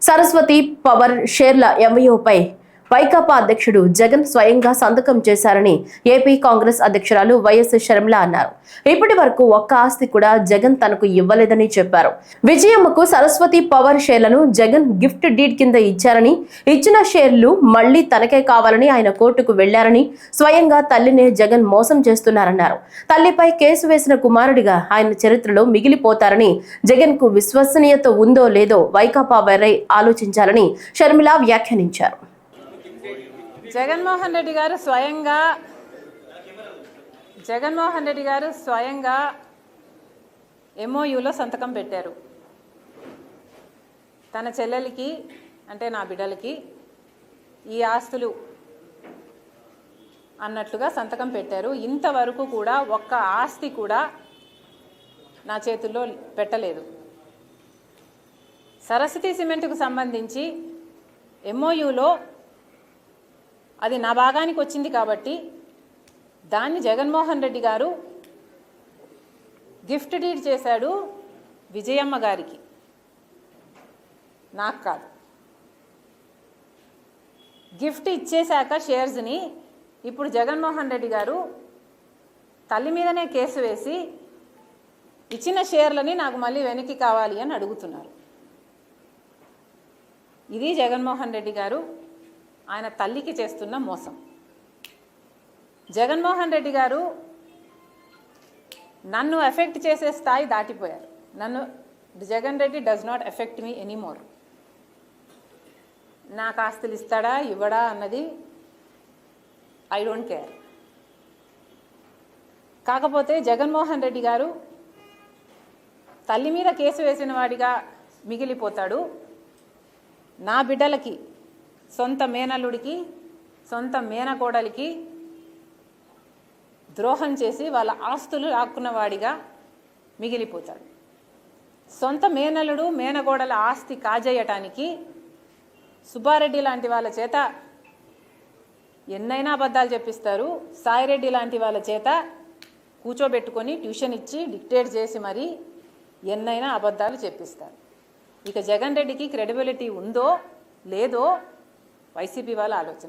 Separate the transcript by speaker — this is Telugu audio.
Speaker 1: సరస్వతి పవర్ షేర్ల ఎంవీఓపై వైకాపా అధ్యక్షుడు జగన్ స్వయంగా సంతకం చేశారని ఏపీ కాంగ్రెస్ అధ్యక్షురాలు వైఎస్ షర్మిల అన్నారు. ఇప్పటి వరకు ఒక్క ఆస్తి కూడా జగన్ తనకు ఇవ్వలేదని చెప్పారు. విజయమ్మకు సరస్వతి పవర్ షేర్లను జగన్ గిఫ్ట్ డీడ్ కింద ఇచ్చారని, ఇచ్చిన షేర్లు మళ్లీ తనకే కావాలని ఆయన కోర్టుకు వెళ్లారని, స్వయంగా తల్లినే జగన్ మోసం చేస్తున్నారన్నారు. తల్లిపై కేసు వేసిన కుమారుడిగా ఆయన చరిత్రలో మిగిలిపోతారని, జగన్ కు విశ్వసనీయత ఉందో లేదో వైకాపా వారే ఆలోచించాలని షర్మిల వ్యాఖ్యానించారు.
Speaker 2: జగన్మోహన్ రెడ్డి గారు స్వయంగా ఎంఓయూలో సంతకం పెట్టారు. తన చెల్లెలికి అంటే నా బిడ్డలకి ఈ ఆస్తులు అన్నట్లుగా సంతకం పెట్టారు. ఇంతవరకు కూడా ఒక్క ఆస్తి కూడా నా చేతుల్లో పెట్టలేదు. సరస్వతి సిమెంట్కు సంబంధించి ఎంఓయూలో అది నా భాగానికి వచ్చింది కాబట్టి దాన్ని జగన్మోహన్ రెడ్డి గారు గిఫ్ట్ డీడ్ చేశాడు విజయమ్మ గారికి, నాకు కాదు. గిఫ్ట్ ఇచ్చేశాక షేర్స్ని ఇప్పుడు జగన్మోహన్ రెడ్డి గారు తల్లి మీదనే కేసు వేసి ఇచ్చిన షేర్లని నాకు మళ్ళీ వెనక్కి కావాలి అని అడుగుతున్నారు. ఇది జగన్మోహన్ రెడ్డి గారు ఆయన తల్లికి చేస్తున్న మోసం. జగన్మోహన్ రెడ్డి గారు నన్ను ఎఫెక్ట్ చేసే స్థాయి దాటిపోయారు. Jagan Reddy does not affect me anymore. నాకు ఆస్తులు ఇస్తాడా ఇవ్వడా అన్నది ఐ డోంట్ కేర్. కాకపోతే జగన్మోహన్ రెడ్డి గారు తల్లి మీద కేసు వేసిన వాడిగా మిగిలిపోతాడు. నా బిడ్డలకి, సొంత మేనల్లుడికి, సొంత మేనకోడలికి ద్రోహం చేసి వాళ్ళ ఆస్తులు లాక్కున్నవాడిగా మిగిలిపోతాడు. సొంత మేనల్లుడు మేనకోడల ఆస్తి కాజేయటానికి సుబ్బారెడ్డి లాంటి వాళ్ళ చేత ఎన్నైనా అబద్ధాలు చెప్పిస్తారు. సాయిరెడ్డి లాంటి వాళ్ళ చేత కూర్చోబెట్టుకొని ట్యూషన్ ఇచ్చి డిక్టేట్ చేసి మరీ ఎన్నైనా అబద్ధాలు చెప్పిస్తారు. ఇక జగన్ రెడ్డికి క్రెడిబిలిటీ ఉందో లేదో వైసీపీ వాళ్ళ ఆలోచన.